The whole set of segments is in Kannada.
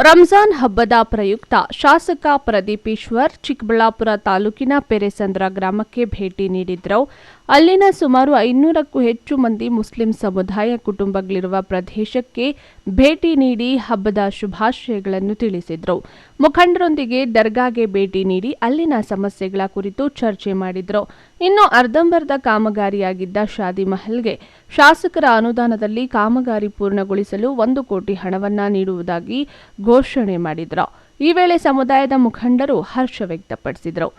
ರಂಜಾನ್ ಹಬ್ಬದ ಪ್ರಯುಕ್ತ ಶಾಸಕ ಪ್ರದೀಪ್ ಈಶ್ವರ್ ಚಿಕ್ಕಬಳ್ಳಾಪುರ ತಾಲೂಕಿನ ಪೆರೆಸಂದ್ರ ಗ್ರಾಮಕ್ಕೆ ಭೇಟಿ ನೀಡಿದ್ರು. ಅಲ್ಲಿನ ಸುಮಾರು 500ಕ್ಕೂ ಹೆಚ್ಚು ಮಂದಿ ಮುಸ್ಲಿಂ ಸಮುದಾಯ ಕುಟುಂಬಗಳಿರುವ ಪ್ರದೇಶಕ್ಕೆ ಭೇಟಿ ನೀಡಿ ಹಬ್ಬದ ಶುಭಾಶಯಗಳನ್ನು ತಿಳಿಸಿದ್ರು. ಮುಖಂಡರೊಂದಿಗೆ ದರ್ಗಾಗೆ ಭೇಟಿ ನೀಡಿ ಅಲ್ಲಿನ ಸಮಸ್ಯೆಗಳ ಕುರಿತು ಚರ್ಚೆ ಮಾಡಿದ್ರು. ಇನ್ನು ಅರ್ಧಂಬರ್ಧ ಕಾಮಗಾರಿಯಾಗಿದ್ದ ಶಾದಿ ಮಹಲ್ಗೆ ಶಾಸಕರ ಅನುದಾನದಲ್ಲಿ ಕಾಮಗಾರಿ ಪೂರ್ಣಗೊಳಿಸಲು 1 ಕೋಟಿ ಹಣವನ್ನ ನೀಡುವುದಾಗಿ ಘೋಷಣೆ ಮಾಡಿದ್ರು. ಈ ವೇಳೆ ಸಮುದಾಯದ ಮುಖಂಡರು ಹರ್ಷ ವ್ಯಕ್ತಪಡಿಸಿದರು.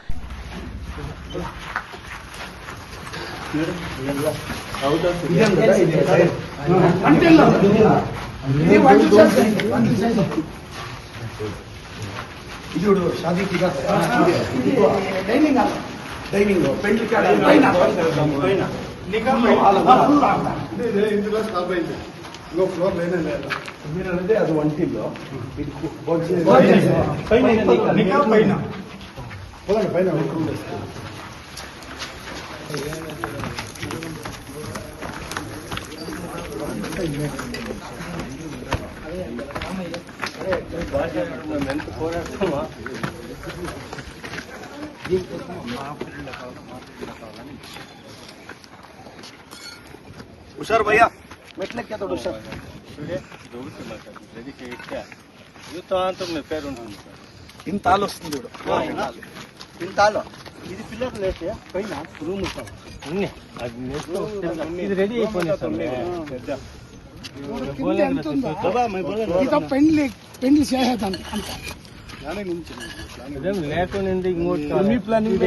అది వంటిల్లో పైన हुशार भैया मेटले क्या थोड़ा हुशार ఇంతాలు వస్తుంది చూడు ఇంతాలు ఇది పిల్లలు లేతే పైన రూమ్ ఇది రెడీ అయిపోయింది పెండ్లి చేసేదాన్ని లేకుండా మీ ప్లానింగ్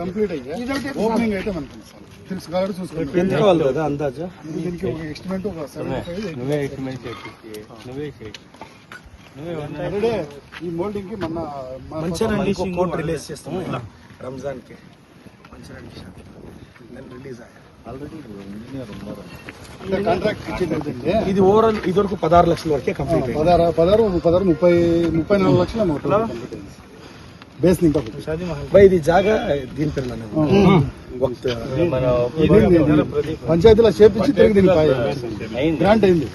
కంప్లీట్ అయ్యి ఓపెనింగ్ అయితే మనకు తెలుసు కాబట్టి చూసుకోవాలి ఎంత కావాలి కదా అందాజా దీనికి ఒక ఎస్టిమేట్ ఒక 75 ఈ మోల్డింగ్ కి మన మంచిర్యాల కోట్ రిలీజ్ చేస్తాం రంజాన్ కి మంచిర్యాల నేను రిలీజ్ అయ్యా కాంట్రాక్ట్ ఇచ్చింది ఇది ఓవరాల్ ఇదివరకు 16 లక్షల వరకే కంప్లీట్ 34 లక్షల బేస్ ఇంకా भाई ఇది జాగా దీని పేరులోనే పంచాయతీలో చేపించి తిరిగి దీని గ్రాంట్ అయింది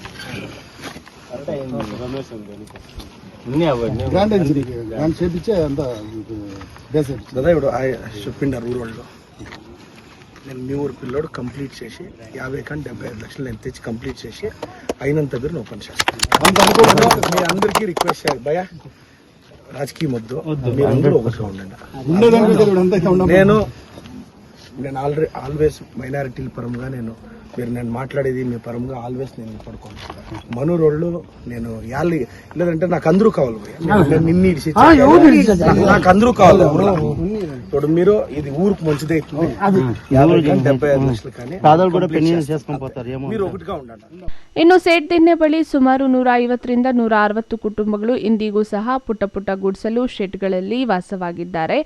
గ్రాంట్ అయింది గ్రాంట్ చేపించే అంత బేస్ దాదా ఇప్పుడు చెప్పిండారు ఊరు వాళ్ళు నేను మీ ఊరు పిల్లోడు కంప్లీట్ చేసి 50 కానీ 75 లక్షలు నేను తెచ్చి కంప్లీట్ చేసి అయినంత పేరు ఓపెన్ చేస్తాను. మీ అందరికీ రిక్వెస్ట్ చేయాలి భయ రాజకీయ వద్దు మీరు అందరూ ఒకటిగా ఉండండి. నేను ఆల్వేస్ మైనారిటీల పరంగా నేను మాట్లాడేది మీ పరంగా ఆల్వేస్ నేను పడుకోను మనూరోళ్ళు నేను లేదంటే నాకు అందరూ కావాలి నేను నిన్ను నాకు అందరూ కావాలి. ఇప్పుడు మీరు ఇది ఊరికి మంచిదే 75 లక్షలు కానీ మీరు ఒకటిగా ఉండండి. ಇನ್ನು ಸೇಡ್ದಿನ್ನೆ ಬಳಿ ಸುಮಾರು 150ರಿಂದ 160 ಕುಟುಂಬಗಳು ಇಂದಿಗೂ ಸಹ ಪುಟ್ಟ ಗುಡಿಸಲು ಶೆಡ್ಗಳಲ್ಲಿ ವಾಸವಾಗಿದ್ದಾರೆ.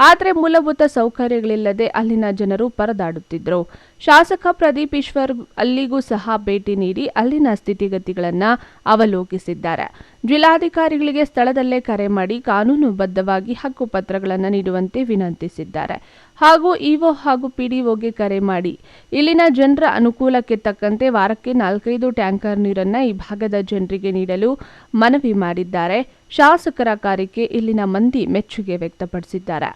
ಆದರೆ ಮೂಲಭೂತ ಸೌಕರ್ಯಗಳಿಲ್ಲದೆ ಅಲ್ಲಿನ ಜನರು ಪರದಾಡುತ್ತಿದ್ದರು. ಶಾಸಕ ಪ್ರದೀಪ್ ಈಶ್ವರ್ ಅಲ್ಲಿಗೂ ಸಹ ಭೇಟಿ ನೀಡಿ ಅಲ್ಲಿನ ಸ್ಥಿತಿಗತಿಗಳನ್ನು ಅವಲೋಕಿಸಿದ್ದಾರೆ. ಜಿಲ್ಲಾಧಿಕಾರಿಗಳಿಗೆ ಸ್ಥಳದಲ್ಲೇ ಕರೆ ಮಾಡಿ ಕಾನೂನುಬದ್ಧವಾಗಿ ಹಕ್ಕುಪತ್ರಗಳನ್ನು ನೀಡುವಂತೆ ವಿನಂತಿಸಿದ್ದಾರೆ. ಹಾಗೂ ಇಒ ಹಾಗೂ ಪಿಡಿಒಗೆ ಕರೆ ಮಾಡಿ ಇಲ್ಲಿನ ಜನರ ಅನುಕೂಲಕ್ಕೆ ತಕ್ಕಂತೆ ವಾರಕ್ಕೆ 4-5 ಟ್ಯಾಂಕರ್ ನೀರನ್ನು ಈ ಭಾಗದ ಜನರಿಗೆ ನೀಡಲು ಮನವಿ ಮಾಡಿದ್ದಾರೆ. ಶಾಸಕರ ಕಾರ್ಯಕ್ಕೆ ಇಲ್ಲಿನ ಮಂದಿ ಮೆಚ್ಚುಗೆ ವ್ಯಕ್ತಪಡಿಸಿದ್ದಾರೆ.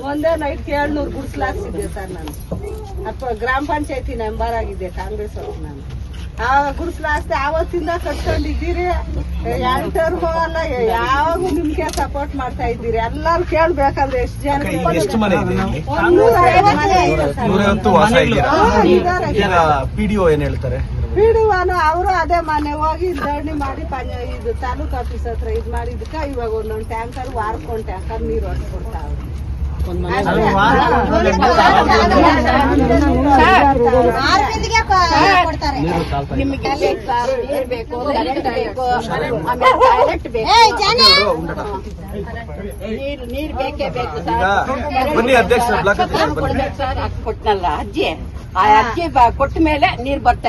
ಒಂದೇ ನೈಟ್ 700 ಗುಡಿಸ್ಲಾಕ್ಸಿದ್ದೆ ಸರ್ ನಾನು ಗ್ರಾಮ ಪಂಚಾಯತಿ ಮೆಂಬರ್ ಆಗಿದ್ದೆ ಕಾಂಗ್ರೆಸ್ ಅವ್ರು. ನಾನು ಆ ಗುಡಿಸ್ಲಾಕ್ಸ್ದೆ ಆವತ್ತಿಂದ ಕಟ್ಕೊಂಡಿದ್ದೀರಿ. ಎಂಟರ್ಗೂ ಅಲ್ಲ ಯಾವಾಗೂ ನಿಮ್ಗೆ ಸಪೋರ್ಟ್ ಮಾಡ್ತಾ ಇದ್ದೀರಿ. ಎಲ್ಲಾರು ಕೇಳ್ಬೇಕಂದ್ರೆ ಎಷ್ಟು ಜನ ಪಿಡಿಒ ಏನ್ ಹೇಳ್ತಾರೆ ಪಿಡಿಒನು ಅವರು ಅದೇ ಮನೆ ಹೋಗಿ ಧರಣಿ ಮಾಡಿ ಇದು ತಾಲೂಕ್ ಆಫೀಸ್ ಹತ್ರ ಇದು ಮಾಡಿದಕ್ಕ ಇವಾಗ ಒಂದೊಂದು ಟ್ಯಾಂಕರ್ ವಾರಕ್ಕೊಂದು ಟ್ಯಾಂಕರ್ ನೀರು ಹೊಡ್ಕೊಡ್ತಾವ್ರು. ನೀರು ಬೇಕೇ ಬೇಕು ಕೊಟ್ಟನಲ್ಲ ಅಜ್ಜಿ. ಆ ಅಜ್ಜಿ ಕೊಟ್ಟ ಮೇಲೆ ನೀರ್ ಬರ್ತಾ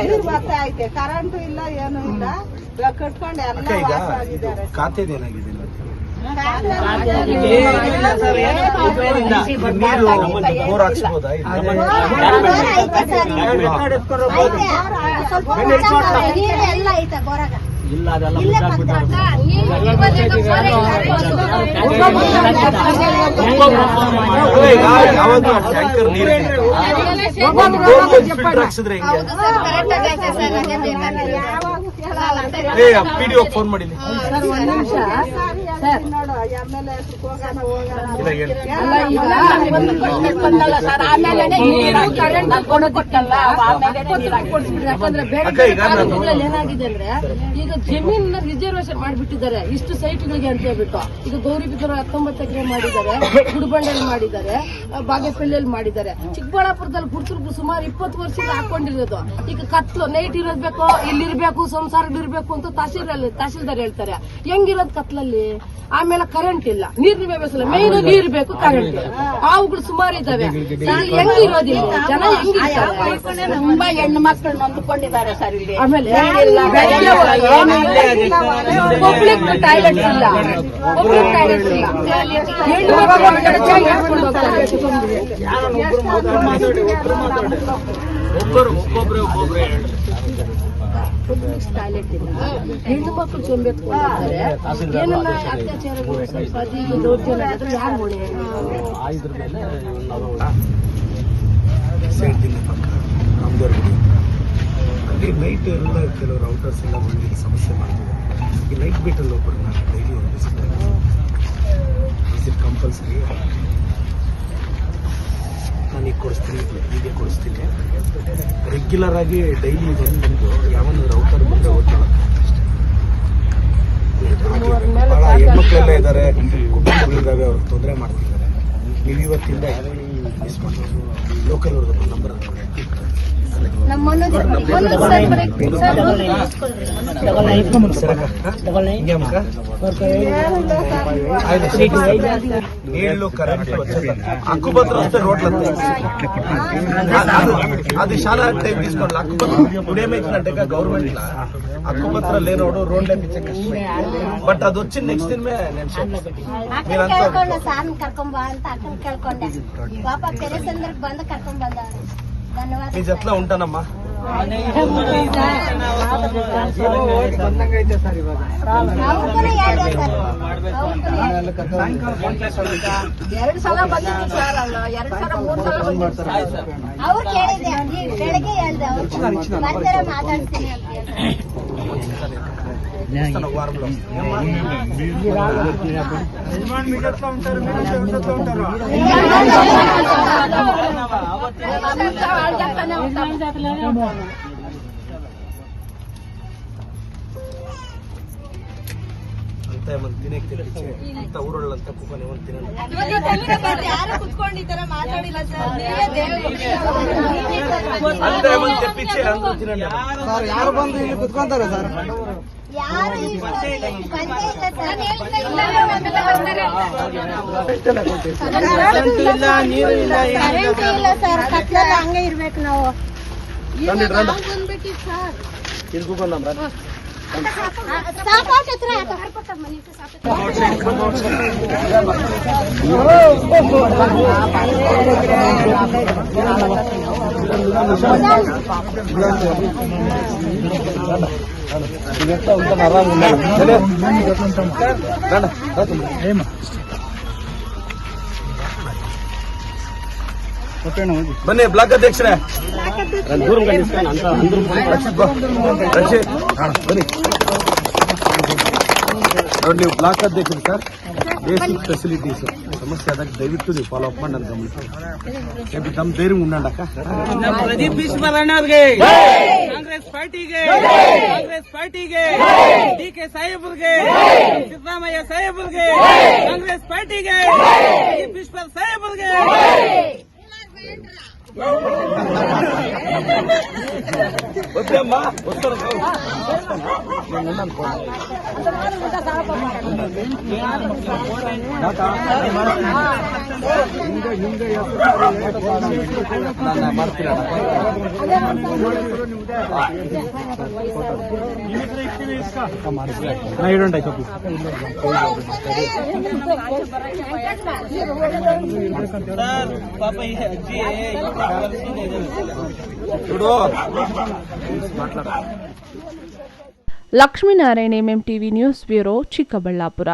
ಐತೆ. ಕರೆಂಟು ಇಲ್ಲ ಏನು ಇಲ್ಲ ಕಟ್ಕೊಂಡು ಎಲ್ಲ ಖಾತೆ ಏನಾಗಿದೆ ಬೋರ್ ಹಾಕ್ಸ್ಬೋದಾ? ಇಲ್ಲ ಅದೆಲ್ಲ ಯಾವಾಗ ಟ್ಯಾಂಕರ್ ನೀರು ಹಾಕ್ಸಿದ್ರೆ PDO ಫೋನ್ ಮಾಡಿ. ಏನಾಗಿದೆ ಅಂದ್ರೆ ಈಗ ಜಮೀನ ರಿಸರ್ವೇಶನ್ ಮಾಡಿಬಿಟ್ಟಿದ್ದಾರೆ ಇಷ್ಟು ಸೈಟ್ಗಳಿಗೆ ಅಂತ ಹೇಳ್ಬಿಟ್ಟು. ಈಗ ಗೌರಿಬಿದೂರು 19 ಎಕರೆ ಮಾಡಿದ್ದಾರೆ, ಗುಡಿಬಂಡೆಯಲ್ಲಿ ಮಾಡಿದ್ದಾರೆ, ಬಾಗೇಪಲ್ಲಿಯಲ್ಲಿ ಮಾಡಿದ್ದಾರೆ, ಚಿಕ್ಕಬಳ್ಳಾಪುರದಲ್ಲಿ ಗುಡ್ಸರು ಸುಮಾರು 20 ವರ್ಷದಿಂದ ಹಾಕೊಂಡಿರೋದು. ಈಗ ಕತ್ಲು ನೈಟ್ ಇರೋದ್ಬೇಕು, ಇಲ್ಲಿರ್ಬೇಕು, ಸಂಸಾರಗಳಿರ್ಬೇಕು ಅಂತ ತಹಸೀಲ್ದಾರ್ ಹೇಳ್ತಾರೆ. ಹೆಂಗಿರೋದು ಕತ್ಲಲ್ಲಿ? ಆಮೇಲೆ ಕರೆಂಟ್ ಇಲ್ಲ, ನೀರಿನ ವ್ಯವಸ್ಥೆ ಇಲ್ಲ, ಮೇನ್ ನೀರ್ ಬೇಕು, ಕರೆಂಟ್ ಇಲ್ಲ. ಹಾವುಗಳು ಸುಮಾರು ಇದಾವೆ. ಹೆಂಗಿರೋದಿಲ್ಲ ಜನ, ಹೆಂಗಿರ್ತಾರೆ? ತುಂಬಾ ಹೆಣ್ಣು ಮಕ್ಕಳು ನೊಂದ್ಕೊಂಡಿದ್ದಾರೆ ಸರ್ ಇಲ್ಲಿ. ಆಮೇಲೆ ಪಬ್ಲಿಕ್ ಟಾಯ್ಲೆಟ್ಸ್ ಇಲ್ಲ, ಪಬ್ಲಿಕ್ ಟಾಯ್ಲೆಟ್ಸ್ ಇಲ್ಲ. ಹೆಣ್ಣು ಮಕ್ಕಳು ಹೇಳ್ಕೊಂಡು ಹೋಗ್ತಾರೆ. ಪಬ್ಲಿಕ್ ಟಾಯ್ಲೆಟ್ ಇಲ್ಲ, ಹೆಣ್ಣು ಮಕ್ಕಳು ಸೋಂಬೇತ್ಕೊಂಡಿರ್ತಾರೆ. ಏನೆಲ್ಲ ಅತ್ಯಾಚಾರಗಳು, ಸ್ವಲ್ಪ ಅಧಿಕ ದೌರ್ಜನ್ಯ ಆದ್ರೆ ಯಾರು ಹೊಣೆ? ಅಲ್ಲಿ ನೈಟ್ ಎಲ್ಲ ಕೆಲವರು ಔಟರ್ಸ್ ಎಲ್ಲ ಬಂದು ಸಮಸ್ಯೆ ಮಾಡ್ತಿದ್ದಾರೆ. ಈ ನೈಟ್ ಬೀಟಲ್ಲಿ ಒಬ್ಬರು ನಾನು ಡೈಲಿ ಒಂದು ವಿಸಿಟ್ ಕಂಪಲ್ಸರಿ ನಾನೀಗ ಕೊಡಿಸ್ತೀನಿ, ಹೀಗೆ ಕೊಡಿಸ್ತೀನಿ. ರೆಗ್ಯುಲರ್ ಆಗಿ ಡೈಲಿ ಬಂದು ಯಾವನು ರೌಟರ್ ಬಂದರೆ ಓದ್ಕೊಳ್ಳೋದು ಭಾಳ ಹೆಣ್ಮಕ್ಳೆಲ್ಲ ಇದ್ದಾರೆ, ಕುಟುಂಬಗಳಿದ್ದಾವೆ, ಅವ್ರಿಗೆ ತೊಂದರೆ ಮಾಡ್ತಿದ್ದಾರೆ. ನೀವು ಇವತ್ತಿಂದ ಮಿಸ್ ಮಾಡ್ಬೋದು. ಲೋಕಲ್ ಅವ್ರದ್ದು ನಂಬರ್ అక్కుపత్ర వస్తే రోడ్లంతా అది చాలా టైం తీసుకోండి. అక్కుపత్ర ఇప్పుడేమైతుందంటే గవర్నమెంట్ లా అక్కుపత్ర లేనోడు రోడ్లు వేయించే కష్టమే. బట్ అది వచ్చి నెక్స్ట్ దినమే నేను మీరంతా మీ జట్లో ఉంటానమ్మా. ಎರಡು ಸಲ ಬಂದಿದ್ದೀವಿ ಸರ್, 2 ಸಲ 3 ಸಲ ಬಂದಿದ್ದೀವಿ ಸರ್. ಅವ್ರು ಕೇಳಿದೆ, ಬೆಳಗ್ಗೆ ಹೇಳ್ದೆ ಬರ್ತಾರೆ ಮಾತಾಡ್ತೀನಿ ಅಂತ ಹೇಳಿ. వారంలో ಅಂತ ಏಮಂತ ತಿನ್ನಕ್ಕೆ ತಿನ್ನಿಸಿ ಅಂತ ಊರೊಳ್ಳಂತ ಕೂಪನ್ ಏಮಂತ ತಿನ್ನಲ್ಲ. ಯಾರು ಕುತ್ಕೊಂಡಿದ್ದಾರೆ ಮಾತಾಡಿಲ್ಲ ಸರ್. ಅಂತ ಏಮಂತ ತೆಪ್ಪಿಚ್ಚೆ ಅಂದು ತಿನ್ನಲ್ಲ. ಯಾರು ಬಂದು ಇಲ್ಲಿ ಕುತ್ಕೊಂತಾರೆ ಸರ್? ಯಾರು ಬಂದೇ ಇಲ್ಲ ಕರೆಂಟ್ ಇಲ್ಲ ಸರ್, ಕತ್ಲಲ್ಲಿ ಹಂಗೆ ಇರ್ಬೇಕು ನಾವು. ಬಂದ್ಬಿಟ್ಟಿವಿ ಸರ್. ಇದು ಕೂಪನ್ ನಂಬರ್ ಸಾಕಾಟ ಹತ್ರ ಬನ್ನಿ ಬ್ಲಾಕ್ ಅಧ್ಯಕ್ಷರೇ. ಬನ್ನಿ ನೋಡಿ, ನೀವು ಬ್ಲಾಕ್ ಅಧ್ಯಕ್ಷರು ಸರ್. ಬೇಸಿಕ್ ಫೆಸಿಲಿಟೀಸ್ ಸಮಸ್ಯೆ ಆದಾಗ ದಯವಿಟ್ಟು ನೀವು ಫಾಲೋ ಅಪ್ ಮಾಡಿ ನನ್ನ ಗಮನಿಸಿ. ತಮ್ಮ ಧೈರ್ಯ ಉಂಡಾಕ ಪ್ರದೀಪ್ ಈಶ್ವರಣ್ಣ ಅವ್ರಿಗೆ, ಕಾಂಗ್ರೆಸ್ ಪಾರ್ಟಿಗೆ, ಕಾಂಗ್ರೆಸ್ ಪಾರ್ಟಿಗೆ, DK ಸಾಹೇಬ್ರಿಗೆ, ಸಿದ್ದರಾಮಯ್ಯ ಸಾಹೇಬ್ರಿಗೆ, ಕಾಂಗ್ರೆಸ್ ಪಾರ್ಟಿಗೆ, ಪ್ರದೀಪ್ ಈಶ್ವರ್ ಸಾಹೇಬ್ರಿಗೆ. వద్దమ్మా వస్తారు. ಸರ್ ಪಾಪ ಈ ಅಜ್ಜಿ Lakshminarayana MM TV news bureau Chikkaballapur.